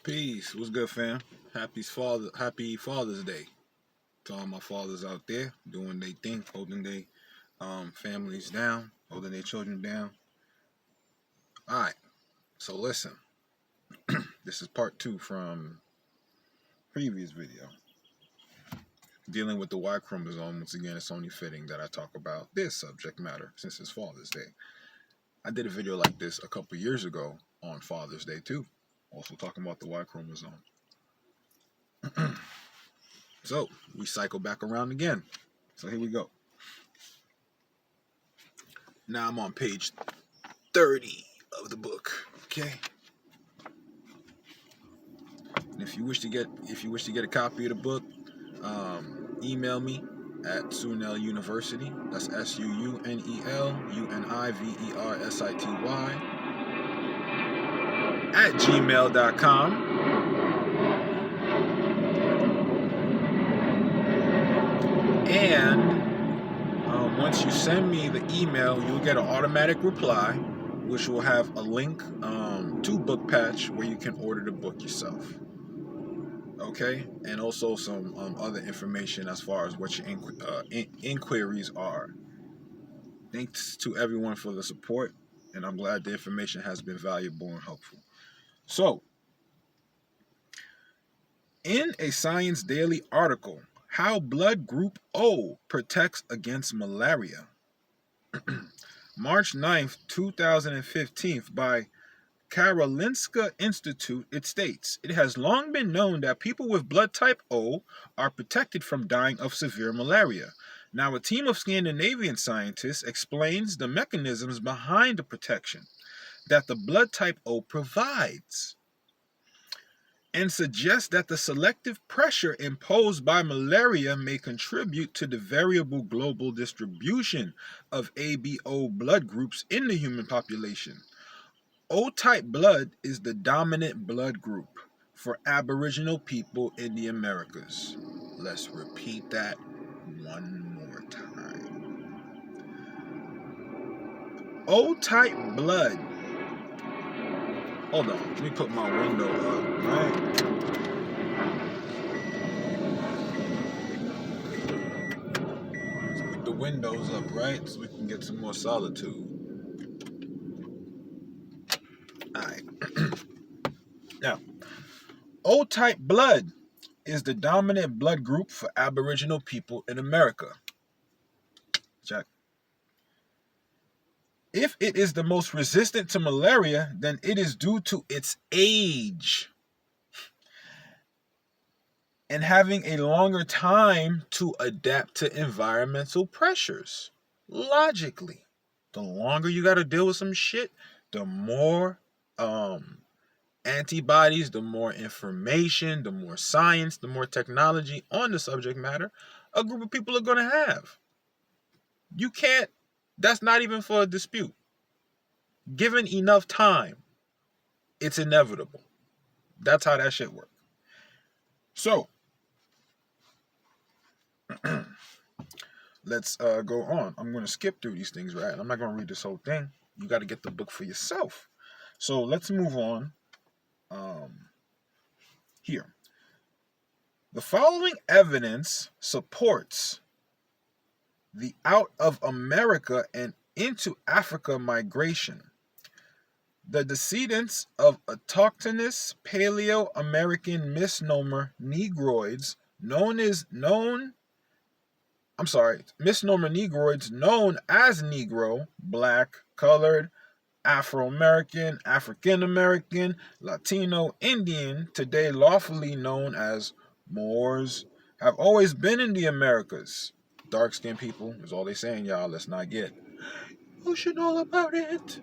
Peace. What's good, fam? Happy Father's Day to all my fathers out there doing their thing, holding their families down, holding their children down. All right. So listen, this is part two from previous video dealing with the Y chromosome. Once again, it's only fitting that I talk about this subject matter since it's Father's Day. I did a video like this a couple years ago on Father's Day too, also talking about the Y chromosome. So we cycle back around again. So here we go. Now I'm on page 30 of the book. Okay. And if you wish to get a copy of the book, email me at Sunel University. That's SUNELUNIVERSITY at gmail.com. And once you send me the email, you'll get an automatic reply, which will have a link to Book Patch where you can order the book yourself. Okay, and also some other information as far as what your inquiries are. Thanks to everyone for the support, and I'm glad the information has been valuable and helpful. So, in a Science Daily article, How Blood Group O Protects Against Malaria, March 9th, 2015, by Karolinska Institute, it states, it has long been known that people with blood type O are protected from dying of severe malaria. Now, a team of Scandinavian scientists explains the mechanisms behind the protection that the blood type O provides and suggests that the selective pressure imposed by malaria may contribute to the variable global distribution of ABO blood groups in the human population. O-type blood is the dominant blood group for Aboriginal people in the Americas. Let's repeat that one more time. O-type blood. Hold on, let me put my window up, right? Let's put the windows up, right? So we can get some more solitude. Alright. Now, O-type blood is the dominant blood group for Aboriginal people in America. Check. If it is the most resistant to malaria, then it is due to its age and having a longer time to adapt to environmental pressures. Logically, the longer you got to deal with some shit, the more antibodies, the more information, the more science, the more technology on the subject matter a group of people are going to have. You can't, that's not even for a dispute. Given enough time, it's inevitable. That's how that shit works. So, let's go on. I'm going to skip through these things, right? I'm not going to read this whole thing. You got to get the book for yourself. So, let's move on here. The following evidence supports the out of America and into Africa migration. The descendants of autochthonous Paleo-American misnomer Negroids misnomer Negroids known as Negro, Black, Colored, Afro-American, African-American, Latino, Indian, today lawfully known as Moors, have always been in the Americas. Dark-skinned people is all they saying, y'all. Let's not get emotional about it.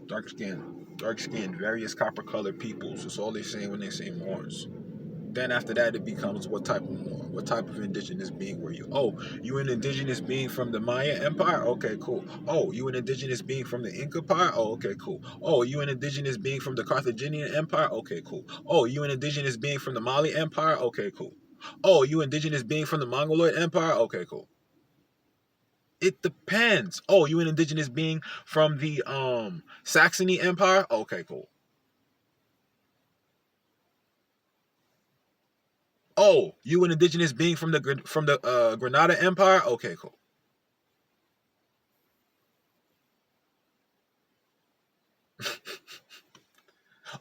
Dark-skinned, various copper-colored peoples. That's all they saying when they say Moors. Then after that, it becomes what type of Moor? What type of indigenous being were you? Oh, you an indigenous being from the Maya Empire? Okay, cool. Oh, you an indigenous being from the Inca Empire? Oh, okay, cool. Oh, you an indigenous being from the Carthaginian Empire? Okay, cool. Oh, you an indigenous being from the Mali Empire? Okay, cool. Oh, you indigenous being from the Mongoloid Empire? Okay, cool. It depends. Oh, you an indigenous being from the Saxony Empire? Okay, cool. Oh, you an indigenous being from the Granada Empire? Okay, cool.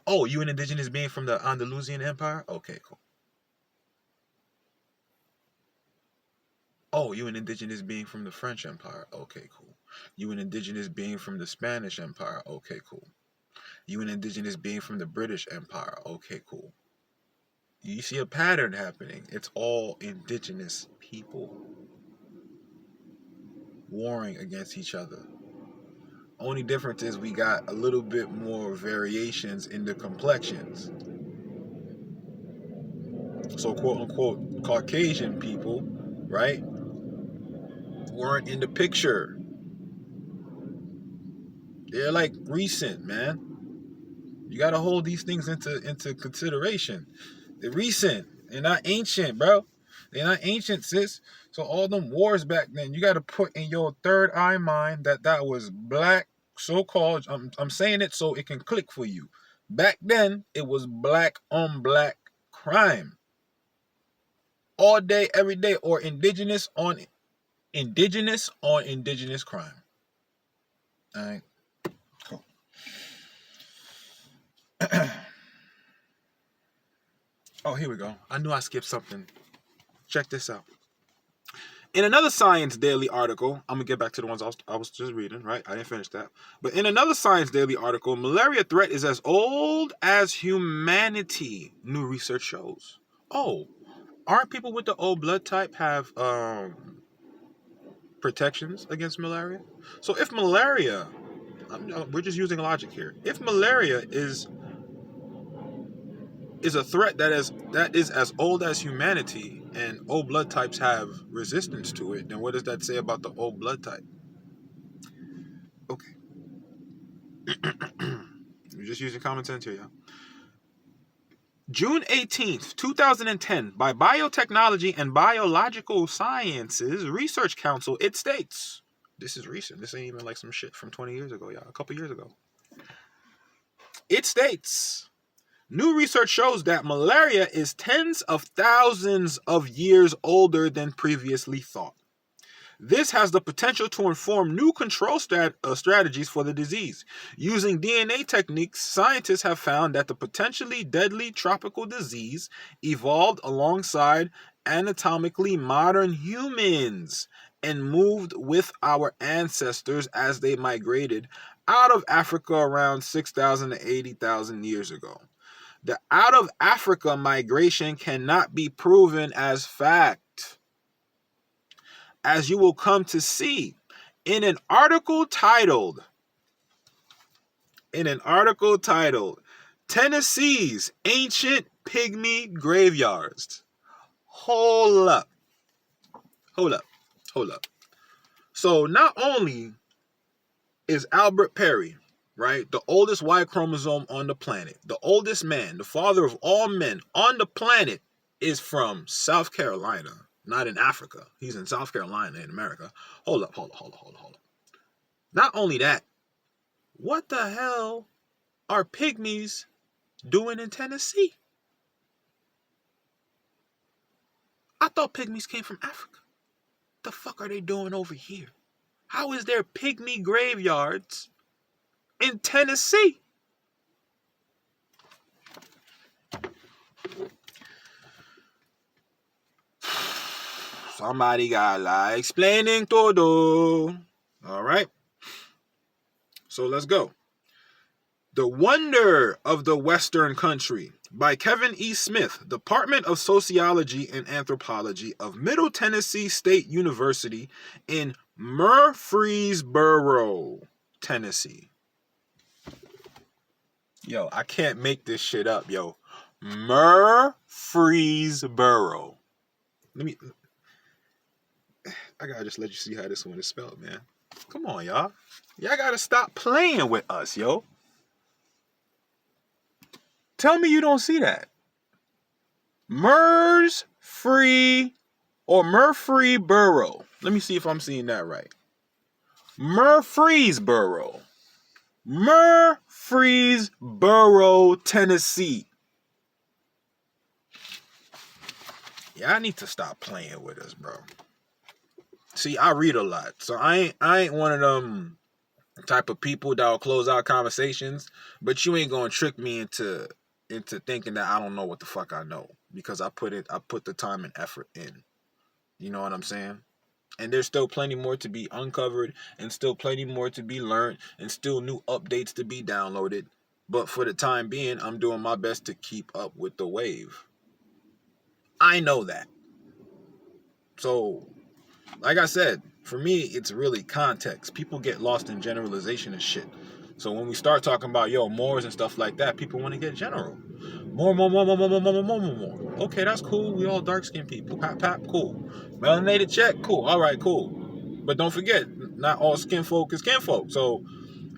Oh, you an indigenous being from the Andalusian Empire? Okay, cool. Oh, you an indigenous being from the French Empire? Okay, cool. You an indigenous being from the Spanish Empire? Okay, cool. You an indigenous being from the British Empire? Okay, cool. You see a pattern happening. It's all indigenous people warring against each other. Only difference is we got a little bit more variations in the complexions. So quote unquote Caucasian people, right, weren't in the picture. They're like recent, man. You gotta hold these things into consideration. They're recent. They're not ancient, bro. They're not ancient, sis. So all them wars back then, you gotta put in your third eye mind that was black, so-called. I'm saying it so it can click for you. Back then, it was black on black crime. All day, every day, or indigenous on indigenous crime. All right, cool. Oh, here we go. I knew I skipped something. Check this out. In another Science Daily article, I'm going to get back to the ones I was just reading, right? I didn't finish that. But in another Science Daily article, malaria threat is as old as humanity, new research shows. Oh, aren't people with the O blood type have protections against malaria? So if malaria, we're just using logic here. If malaria is a threat that is as old as humanity, and O blood types have resistance to it, then what does that say about the O blood type? Okay. We're just using common sense here, yeah. June 18th, 2010, by Biotechnology and Biological Sciences Research Council, it states, this is recent, this ain't even like some shit from 20 years ago, yeah, a couple years ago. It states, new research shows that malaria is tens of thousands of years older than previously thought. This has the potential to inform new control strategies for the disease. Using DNA techniques, scientists have found that the potentially deadly tropical disease evolved alongside anatomically modern humans and moved with our ancestors as they migrated out of Africa around 6,000 to 80,000 years ago. The out of Africa migration cannot be proven as fact, as you will come to see in an article titled Tennessee's Ancient Pygmy Graveyards. Hold up. So not only is Albert Perry, right, the oldest Y chromosome on the planet, the oldest man, the father of all men on the planet, is from South Carolina. Not in Africa. He's in South Carolina in America. Hold up. Not only that, what the hell are pygmies doing in Tennessee? I thought pygmies came from Africa. The fuck are they doing over here? How is there pygmy graveyards in Tennessee? Somebody got like explaining todo. All right. So let's go. The Wonder of the Western Country by Kevin E. Smith, Department of Sociology and Anthropology of Middle Tennessee State University in Murfreesboro, Tennessee. Yo, I can't make this shit up, yo. Murfreesboro. I gotta just let you see how this one is spelled, man. Come on, y'all. Y'all gotta stop playing with us, yo. Tell me you don't see that. Murfreesboro. Let me see if I'm seeing that right. Murfreesboro, Tennessee. Yeah, I need to stop playing with us, bro. See, I read a lot, so I ain't one of them type of people that will close out conversations. But you ain't gonna trick me into thinking that I don't know what the fuck I know, because I put the time and effort in. You know what I'm saying? And there's still plenty more to be uncovered, and still plenty more to be learned, and still new updates to be downloaded. But for the time being, I'm doing my best to keep up with the wave. I know that. So, like I said, for me, it's really context. People get lost in generalization and shit. So when we start talking about, Moors and stuff like that, people want to get general. More. Okay, that's cool. We all dark-skinned people. Pap, cool. Melanated, check, cool. All right, cool. But don't forget, not all skin folk is kinfolk. So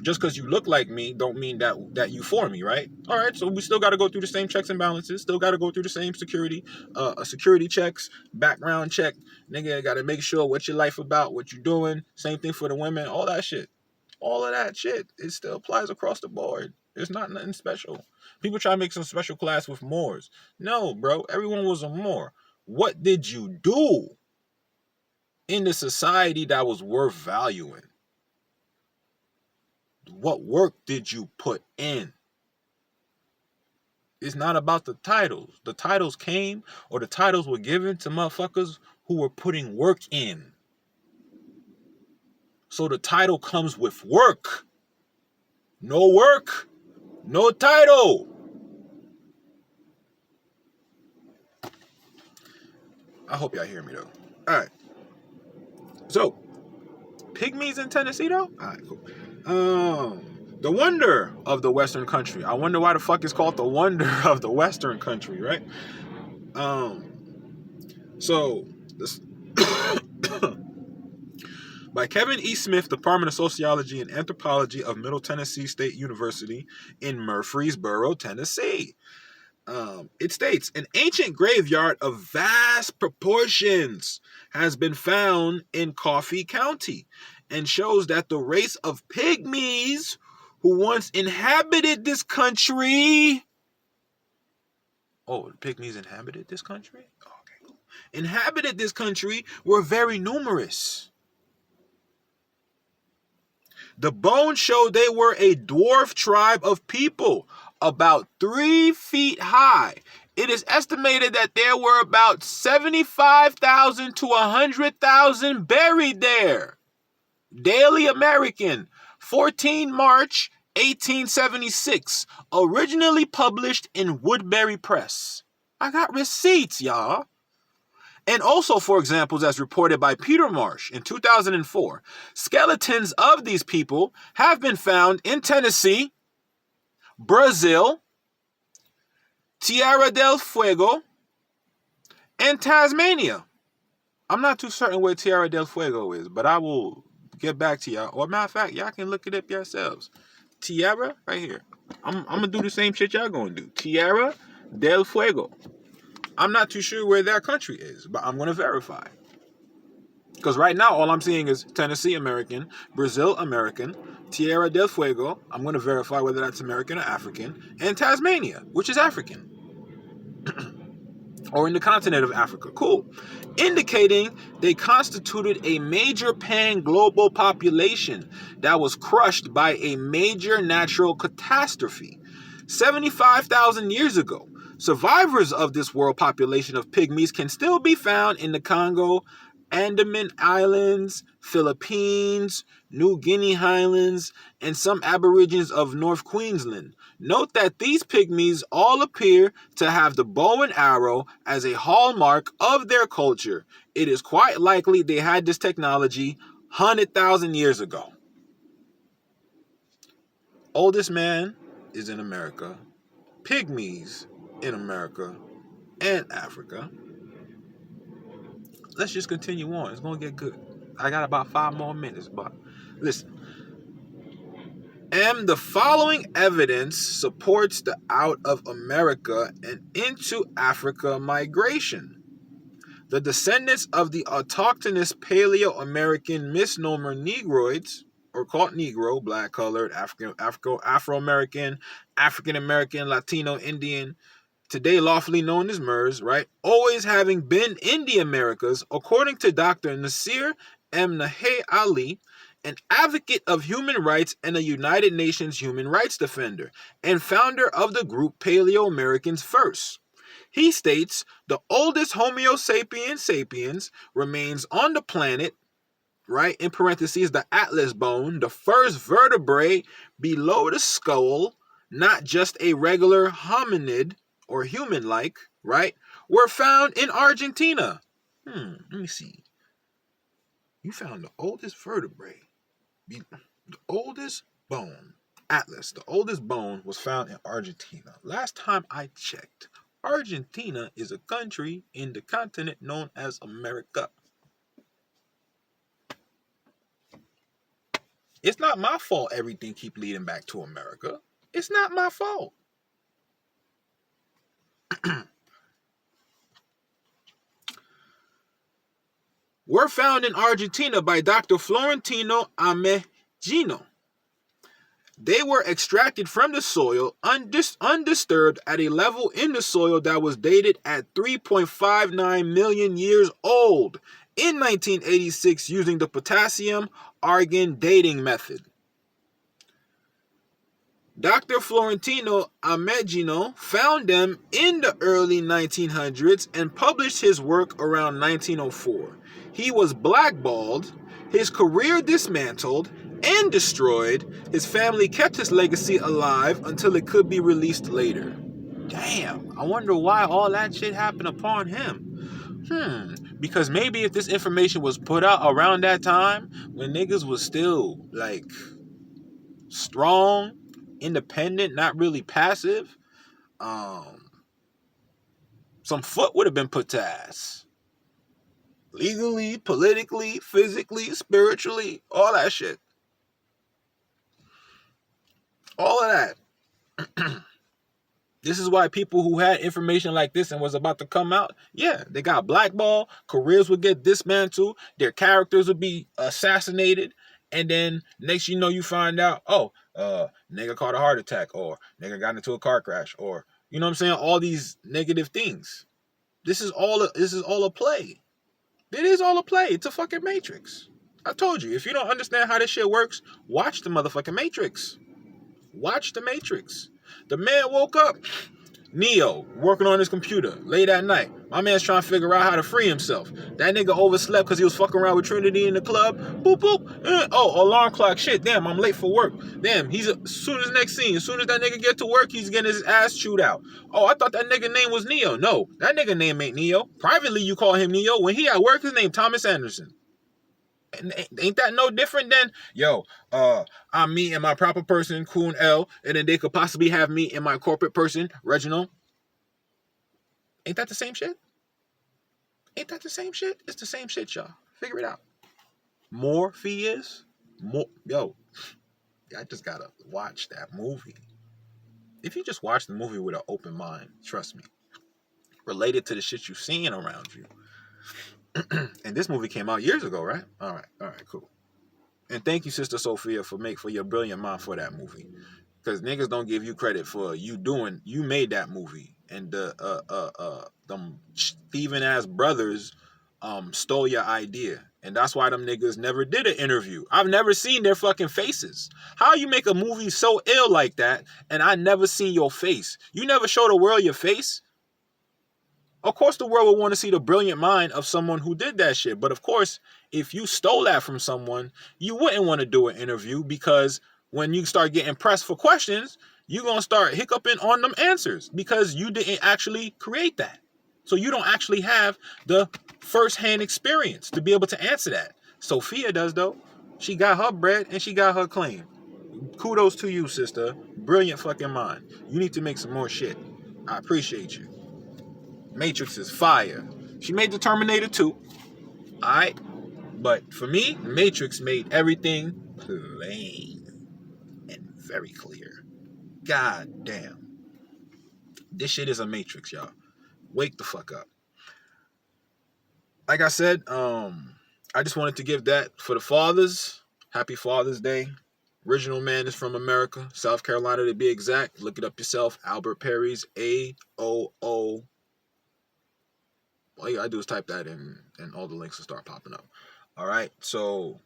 just because you look like me don't mean that you for me, right? All right, so we still got to go through the same checks and balances, still got to go through the same security checks, background check. Nigga, got to make sure what your life about, what you doing. Same thing for the women, all that shit. All of that shit, it still applies across the board. There's not nothing special. People try to make some special class with Moors. No, bro, everyone was a Moor. What did you do in the society that was worth valuing? What work did you put in? It's not about the titles. The titles came, or the titles were given to motherfuckers who were putting work in. So the title comes with work. No work, no title. I hope y'all hear me though. All right. So, Pygmies in Tennessee though? All right, cool. The wonder of the Western country. I wonder why the fuck it's called the wonder of the Western country, right? So this by Kevin E. Smith, Department of Sociology and Anthropology of Middle Tennessee State University in Murfreesboro, Tennessee. It states, an ancient graveyard of vast proportions has been found in Coffee County and shows that the race of Pygmies who once inhabited this country... Oh, the Pygmies inhabited this country? Okay, cool. Inhabited this country were very numerous. The bones show they were a dwarf tribe of people, about 3 feet high. It is estimated that there were about 75,000 to 100,000 buried there. Daily American, 14 March 1876, originally published in Woodbury Press. I got receipts, y'all. And also, for examples, as reported by Peter Marsh in 2004, skeletons of these people have been found in Tennessee, Brazil, Tierra del Fuego, and Tasmania. I'm not too certain where Tierra del Fuego is, but I will get back to y'all. Or matter of fact, y'all can look it up yourselves. Tierra, right here. I'm going to do the same shit y'all going to do. Tierra del Fuego. I'm not too sure where that country is, but I'm going to verify. Because right now, all I'm seeing is Tennessee American, Brazil American, Tierra del Fuego. I'm going to verify whether that's American or African. And Tasmania, which is African. Or in the continent of Africa. Cool. Indicating they constituted a major pan-global population that was crushed by a major natural catastrophe 75,000 years ago. Survivors of this world population of pygmies can still be found in the Congo, Andaman Islands, Philippines, New Guinea Highlands, and some aborigines of North Queensland. Note that these pygmies all appear to have the bow and arrow as a hallmark of their culture. It is quite likely they had this technology 100,000 years ago. Oldest man is in America. Pygmies in America and Africa. Let's just continue on. It's going to get good. I got about 5 more minutes, but listen. And the following evidence supports the out of America and into Africa migration. The descendants of the autochthonous Paleo-American misnomer Negroids, or called Negro, black-colored, Afro-American, African-American, Latino, Indian, today lawfully known as MERS, right, always having been in the Americas, according to Dr. Nasir M. Nahay Ali, an advocate of human rights and a United Nations human rights defender, and founder of the group Paleo Americans First. He states the oldest Homo sapiens sapiens remains on the planet, right, in parentheses, the atlas bone, the first vertebrae below the skull, not just a regular hominid or human-like, right, were found in Argentina. Let me see. You found the oldest vertebrae, the oldest bone, atlas, the oldest bone was found in Argentina. Last time I checked, Argentina is a country in the continent known as America. It's not my fault everything keep leading back to America. It's not my fault. Were found in Argentina by Dr. Florentino Ameghino. They were extracted from the soil undisturbed at a level in the soil that was dated at 3.59 million years old in 1986 using the potassium argon dating method. Dr. Florentino Ameghino found them in the early 1900s and published his work around 1904. He was blackballed, his career dismantled and destroyed. His family kept his legacy alive until it could be released later. Damn, I wonder why all that shit happened upon him. Because maybe if this information was put out around that time, when niggas was still, like, strong, independent, not really passive, some foot would have been put to ass. Legally, politically, physically, spiritually, all that shit. All of that. This is why people who had information like this and was about to come out, yeah, they got blackballed, careers would get dismantled, their characters would be assassinated, and then next you know you find out, nigga caught a heart attack, or nigga got into a car crash, or, you know what I'm saying, all these negative things. This is all a play. It is all a play. It's a fucking Matrix. I told you, if you don't understand how this shit works, watch the motherfucking Matrix. Watch the Matrix. The man woke up, Neo, working on his computer late at night. My man's trying to figure out how to free himself. That nigga overslept because he was fucking around with Trinity in the club. Boop, boop. Alarm clock. Shit, damn, I'm late for work. Damn, as soon as next scene, as soon as that nigga get to work, he's getting his ass chewed out. Oh, I thought that nigga name was Neo. No, that nigga name ain't Neo. Privately, you call him Neo. When he at work, his name Thomas Anderson. Ain't that no different than, I'm me and my proper person, Kun L, and then they could possibly have me and my corporate person, Reginald? Ain't that the same shit? Ain't that the same shit? It's the same shit, y'all. Figure it out. Morpheus? I just gotta watch that movie. If you just watch the movie with an open mind, trust me, related to the shit you've seen around you. And this movie came out years ago, right? All right, cool. And thank you, Sister Sophia, for your brilliant mind for that movie. Because niggas don't give you credit for you made that movie. And them thieving ass brothers stole your idea. And that's why them niggas never did an interview. I've never seen their fucking faces. How you make a movie so ill like that and I never seen your face? You never show the world your face? Of course the world would want to see the brilliant mind of someone who did that shit. But of course, if you stole that from someone, you wouldn't want to do an interview, because when you start getting pressed for questions, you're going to start hiccuping on them answers because you didn't actually create that. So you don't actually have the first-hand experience to be able to answer that. Sophia does, though. She got her bread and she got her claim. Kudos to you, sister. Brilliant fucking mind. You need to make some more shit. I appreciate you. Matrix is fire. She made the Terminator 2. Alright? But for me, Matrix made everything plain and very clear. God damn. This shit is a Matrix, y'all. Wake the fuck up. Like I said, I just wanted to give that for the fathers. Happy Father's Day. Original man is from America, South Carolina to be exact. Look it up yourself. Albert Perry's AOO. All you gotta do is type that in, and all the links will start popping up. All right, so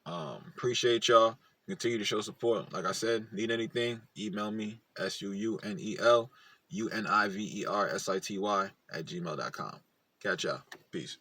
appreciate y'all. Continue to show support. Like I said, need anything, email me, SUUNELUNIVERSITY@gmail.com. Catch y'all. Peace.